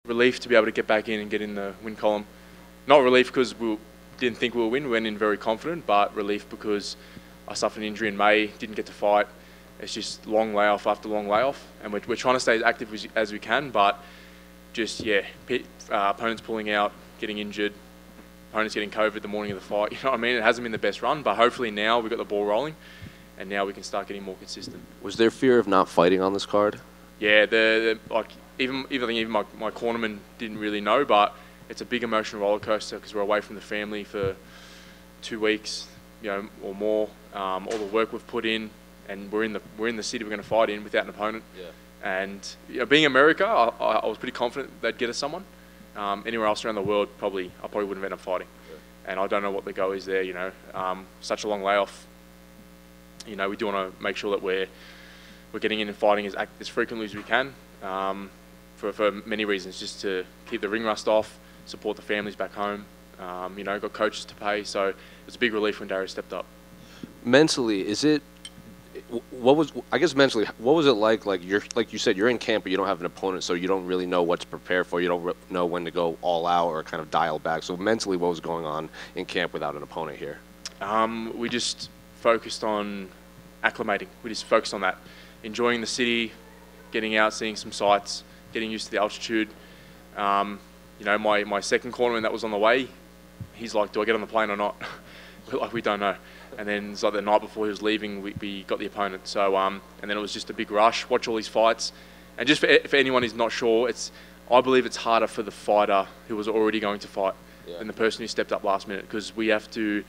relief to be able to get back in and get in the win column. Not relief because we didn't think we would win. We went in very confident, but relief because I suffered an injury in May, didn't get to fight. It's just long layoff after long layoff, and we're trying to stay as active as we can, but just, yeah, opponents pulling out, getting injured, opponents getting COVID the morning of the fight. You know what I mean? It hasn't been the best run, but hopefully now we've got the ball rolling, and now we can start getting more consistent. Was there fear of not fighting on this card? Yeah, even my cornerman didn't really know, but it's a big emotional roller coaster because we're away from the family for 2 weeks, you know, or more. All the work we've put in, and we're in the city we're going to fight in without an opponent. Yeah. And you know, being America, I was pretty confident they'd get us someone. Anywhere else around the world, I probably wouldn't have ended up fighting. Yeah. And I don't know what the go is there. You know, such a long layoff. You know, we do want to make sure that we're getting in and fighting as frequently as we can. For many reasons, just to keep the ring rust off, support the families back home. You know, got coaches to pay, so it was a big relief when Darrius stepped up. Mentally, what was it like? Like you said, you're in camp, but you don't have an opponent, so you don't really know what to prepare for. You don't know when to go all out or kind of dial back. So mentally, what was going on in camp without an opponent here? We just focused on acclimating. We just focused on that, enjoying the city, getting out, seeing some sights, getting used to the altitude. You know, my second cornerman that was on the way, he's like, "Do I get on the plane or not?" Like, we don't know. And then it's like the night before he was leaving, we got the opponent. So and then it was just a big rush, watch all these fights. And just for anyone who's not sure, I believe it's harder for the fighter who was already going to fight than the person who stepped up last minute, because we have to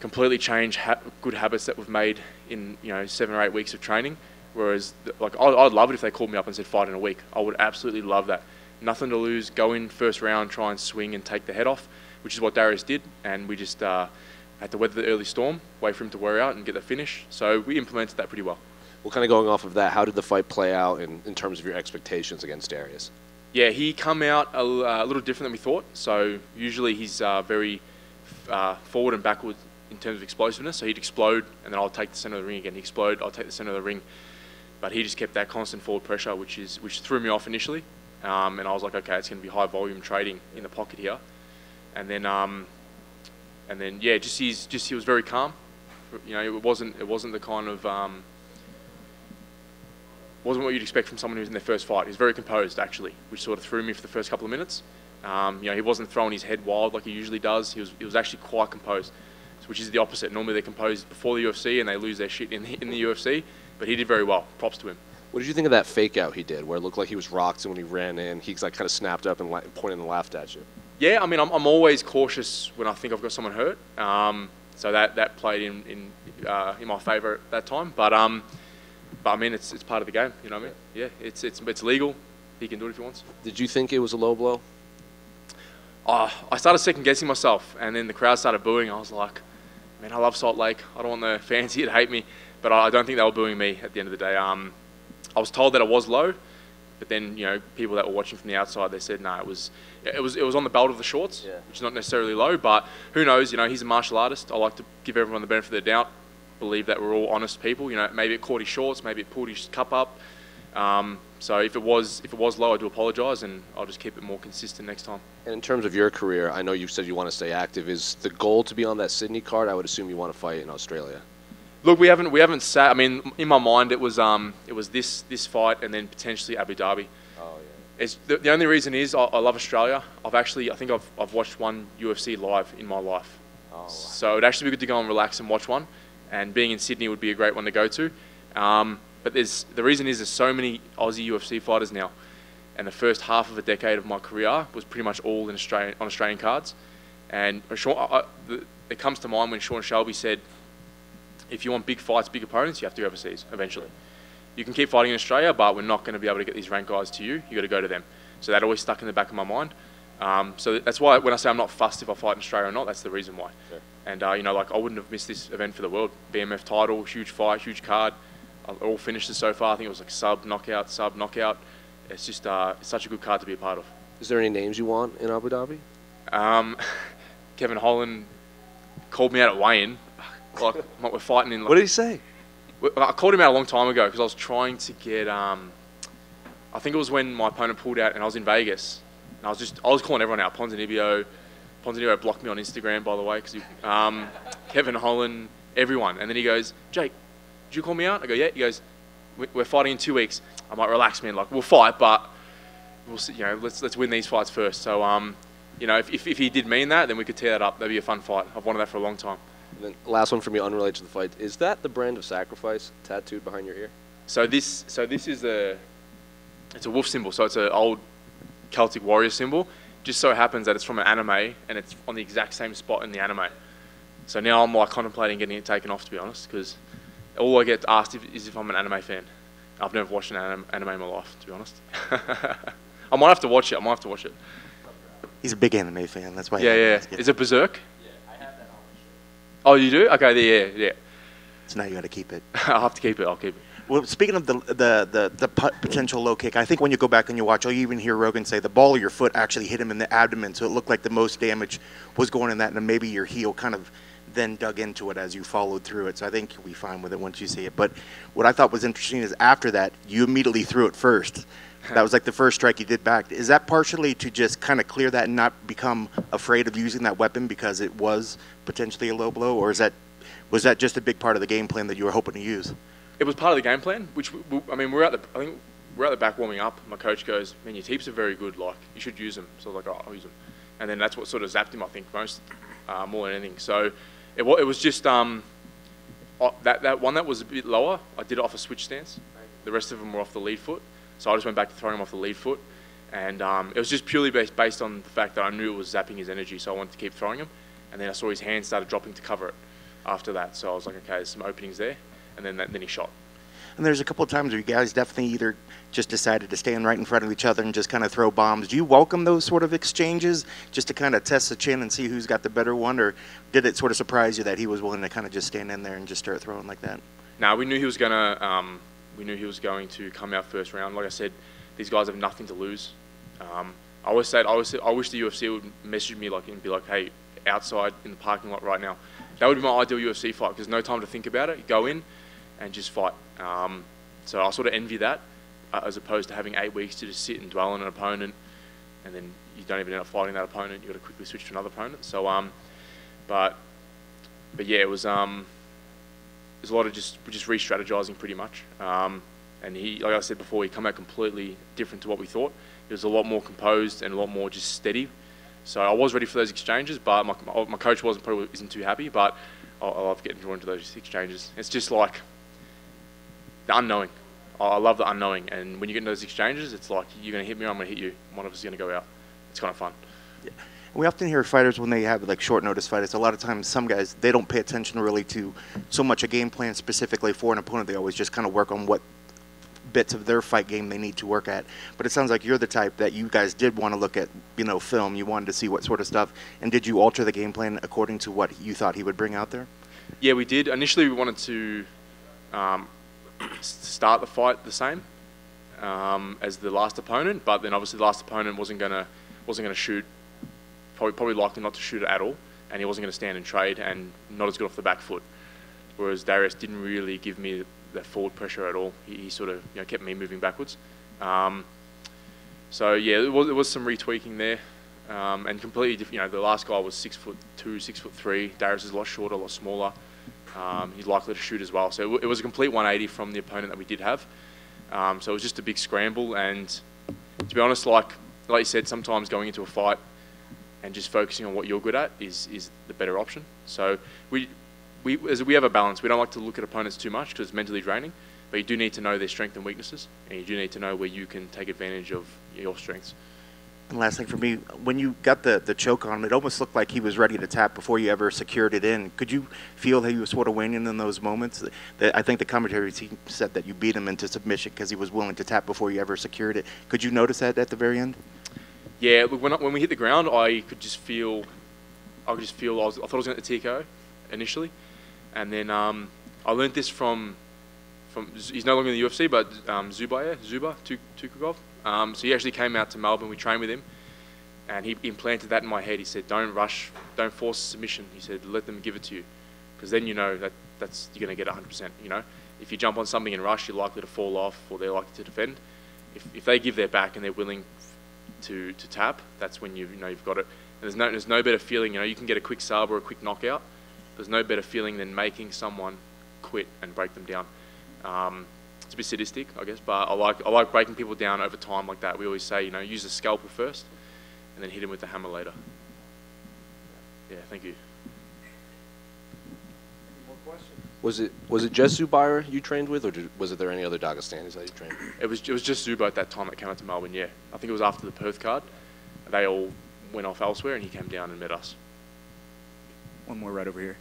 completely change good habits that we've made in 7 or 8 weeks of training. Whereas, like, I'd love it if they called me up and said fight in a week. I would absolutely love that. Nothing to lose, go in first round, try and swing and take the head off, which is what Darrius did. And we just had to weather the early storm, wait for him to wear out and get the finish. So we implemented that pretty well. Well, kind of going off of that, how did the fight play out in terms of your expectations against Darrius? Yeah, he come out a little different than we thought. So usually he's very forward and backward in terms of explosiveness. So he'd explode, and then I'll take the center of the ring again. He'd explode, I'll take the center of the ring. But he just kept that constant forward pressure, which threw me off initially. And I was like, okay, it's going to be high volume trading in the pocket here. And then yeah, he was very calm. You know, it wasn't the kind of wasn't what you'd expect from someone who's in their first fight. He was very composed, actually, which sort of threw me for the first couple of minutes. You know, he wasn't throwing his head wild like he usually does. He was actually quite composed, which is the opposite. Normally they're composed before the UFC and they lose their shit in the UFC. But he did very well. Props to him. What did you think of that fake out he did, where it looked like he was rocked, and when he ran in, he like kind of snapped up and pointed and laughed at you? Yeah, I mean, I'm always cautious when I think I've got someone hurt. So that played in my favour at that time. But I mean, it's part of the game. You know what I mean? Yeah, it's legal. He can do it if he wants. Did you think it was a low blow? I started second guessing myself, and then the crowd started booing. I was like, man, I love Salt Lake. I don't want the fans here to hate me. But I don't think they were booing me at the end of the day. I was told that it was low, but then people that were watching from the outside, they said no, it was on the belt of the shorts, which is not necessarily low. But who knows? He's a martial artist. I like to give everyone the benefit of the doubt. Believe that we're all honest people. Maybe it caught his shorts, maybe it pulled his cup up. So if it was low, I do apologise, and I'll just keep it more consistent next time. And in terms of your career, I know you said you want to stay active. Is the goal to be on that Sydney card? I would assume you want to fight in Australia. Look, we haven't sat. I mean, in my mind, it was this fight and then potentially Abu Dhabi. Oh yeah. It's the only reason is I love Australia. I think I've watched one UFC live in my life. Oh, wow. So it'd actually be good to go and relax and watch one. And being in Sydney would be a great one to go to. But the reason is there's so many Aussie UFC fighters now, and the first half of a decade of my career was pretty much all on Australian cards. And it comes to mind when Sean Shelby said, if you want big fights, big opponents, you have to go overseas eventually. You can keep fighting in Australia, but we're not going to be able to get these ranked guys to you. You got to go to them. So that always stuck in the back of my mind. So that's why when I say I'm not fussed if I fight in Australia or not, that's the reason why. Sure. And like I wouldn't have missed this event for the world. BMF title, huge fight, huge card. All finishes so far. I think it was like sub knockout. It's just it's such a good card to be a part of. Is there any names you want in Abu Dhabi? Kevin Holland called me out at weigh-in. Like we're fighting in. What did he say? I called him out a long time ago because I was trying to get. I I think it was when my opponent pulled out and I was in Vegas. And I was calling everyone out. Ponzinibbio blocked me on Instagram, by the way, because Kevin Holland, everyone. And then he goes, Jake, did you call me out? I go, yeah. He goes, we're fighting in 2 weeks. I'm like, relax, man. Like, we'll fight, but we'll see, let's win these fights first. So, if he did mean that, then we could tear that up. That'd be a fun fight. I've wanted that for a long time. And then last one for me, unrelated to the fight. Is that the brand of sacrifice tattooed behind your ear? So this is it's a wolf symbol. So it's an old Celtic warrior symbol. Just so happens that it's from an anime, and it's on the exact same spot in the anime. So now I'm like contemplating getting it taken off, to be honest, because all I get asked is if I'm an anime fan. I've never watched an anime in my life, to be honest. I might have to watch it. He's a big anime fan. That's why. Yeah. Is it Berserk? Yeah, I have that on my shirt. Oh, you do? Okay, yeah. So now you got to keep it. I'll have to keep it. I'll keep it. Well, speaking of the potential low kick, I think when you go back and you watch, you'll even hear Rogan say the ball of your foot actually hit him in the abdomen, so it looked like the most damage was going in that, and maybe your heel kind of then dug into it as you followed through it. So I think you'll be fine with it once you see it. But what I thought was interesting is after that, you immediately threw it first. That was like the first strike you did back. Is that partially to just kind of clear that and not become afraid of using that weapon because it was potentially a low blow, or was that just a big part of the game plan that you were hoping to use? It was part of the game plan, which we're at the back warming up. My coach goes, "Man, your teeps are very good. Like, you should use them." So I was like, "Oh, I'll use them," and then that's what sort of zapped him, I think, more than anything. So it was just that one that was a bit lower. I did it off a switch stance. The rest of them were off the lead foot. So I just went back to throwing him off the lead foot, and it was just purely based on the fact that I knew it was zapping his energy, so I wanted to keep throwing him. And then I saw his hand started dropping to cover it after that. So I was like, okay, there's some openings there. And then he shot. And there's a couple of times where you guys definitely either just decided to stand right in front of each other and just kind of throw bombs. Do you welcome those sort of exchanges just to kind of test the chin and see who's got the better one? Or did it sort of surprise you that he was willing to kind of just stand in there and just start throwing like that? No, we knew he was going to come out first round. Like I said, these guys have nothing to lose. I always said, I wish the UFC would message me and be like, hey, outside in the parking lot right now. That would be my ideal UFC fight because no time to think about it. Go in and just fight. So I sort of envy that as opposed to having 8 weeks to just sit and dwell on an opponent, and then you don't even end up fighting that opponent. You've got to quickly switch to another opponent. So, but yeah, it was there's a lot of just re-strategizing pretty much. And he, like I said before, he come out completely different to what we thought. He was a lot more composed and a lot more just steady. So I was ready for those exchanges, but my coach isn't too happy. But I love getting drawn into those exchanges. It's just like the unknowing. I love the unknowing, and when you get into those exchanges, it's like you're going to hit me or I'm going to hit you. One of us is going to go out. It's kind of fun. Yeah. We often hear fighters when they have like short notice fights. A lot of times, some guys they don't pay attention really to so much a game plan specifically for an opponent. They always just kind of work on what bits of their fight game they need to work at. But it sounds like you're the type that you guys did want to look at, film. You wanted to see what sort of stuff. And did you alter the game plan according to what you thought he would bring out there? Yeah, we did. Initially, we wanted to start the fight the same as the last opponent, but then obviously the last opponent wasn't gonna shoot. Probably likely not to shoot it at all, and he wasn't going to stand and trade, and not as good off the back foot. Whereas Darrius didn't really give me that forward pressure at all. He sort of kept me moving backwards. So yeah, it was some retweaking there, and completely different. The last guy was 6'2", 6'3". Darrius is a lot shorter, a lot smaller. He's likely to shoot as well. So it was a complete 180 from the opponent that we did have. So it was just a big scramble, and to be honest, like you said, sometimes going into a fight and just focusing on what you're good at is the better option. So we have a balance. We don't like to look at opponents too much because it's mentally draining, but you do need to know their strengths and weaknesses, and you do need to know where you can take advantage of your strengths. And last thing for me, when you got the choke on him, it almost looked like he was ready to tap before you ever secured it in. Could you feel that he was sort of waning in those moments? I think the commentary team said that you beat him into submission because he was willing to tap before you ever secured it. Could you notice that at the very end? Yeah, look, when we hit the ground, I thought I was going to TKO initially, and then I learned this from he's no longer in the UFC, but Zuba Tukugov. So he actually came out to Melbourne. We trained with him, and he implanted that in my head. He said, "Don't rush, don't force submission." He said, "Let them give it to you, because then you know that's you're going to get 100%. If you jump on something and rush, you're likely to fall off, or they're likely to defend. if they give their back and they're willing to tap, that's when you've got it. And there's no better feeling. You can get a quick sub or a quick knockout. There's no better feeling than making someone quit and break them down. It's a bit sadistic, I guess, but I like breaking people down over time like that. We always say, use the scalpel first, and then hit him with the hammer later. Yeah, thank you. Was it just Zubair you trained with, or was there any other Dagestanis that you trained with? It was just Zubo at that time that came out to Melbourne. Yeah, I think it was after the Perth card. They all went off elsewhere, and he came down and met us. One more right over here.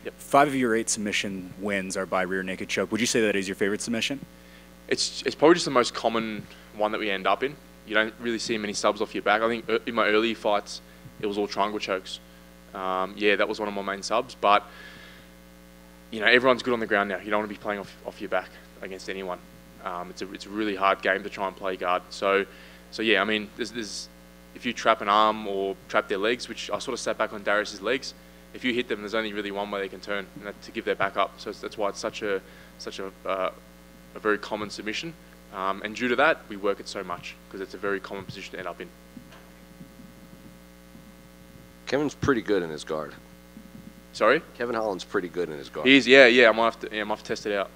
Yep. 5 of your 8 submission wins are by rear naked choke. Would you say that is your favorite submission? It's probably just the most common one that we end up in. You don't really see many subs off your back. I think in my early fights, it was all triangle chokes. Yeah, that was one of my main subs, but everyone's good on the ground now. You don't want to be playing off your back against anyone. It's a really hard game to try and play guard. So yeah, I mean, there's if you trap an arm or trap their legs, which I sort of sat back on Darrius's legs, if you hit them, there's only really one way they can turn, and that's to give their back up. So that's why it's such a very common submission. And due to that, we work it so much because it's a very common position to end up in. Kevin's pretty good in his guard. Sorry? Kevin Holland's pretty good in his guard. He is, yeah. I might have to test it out.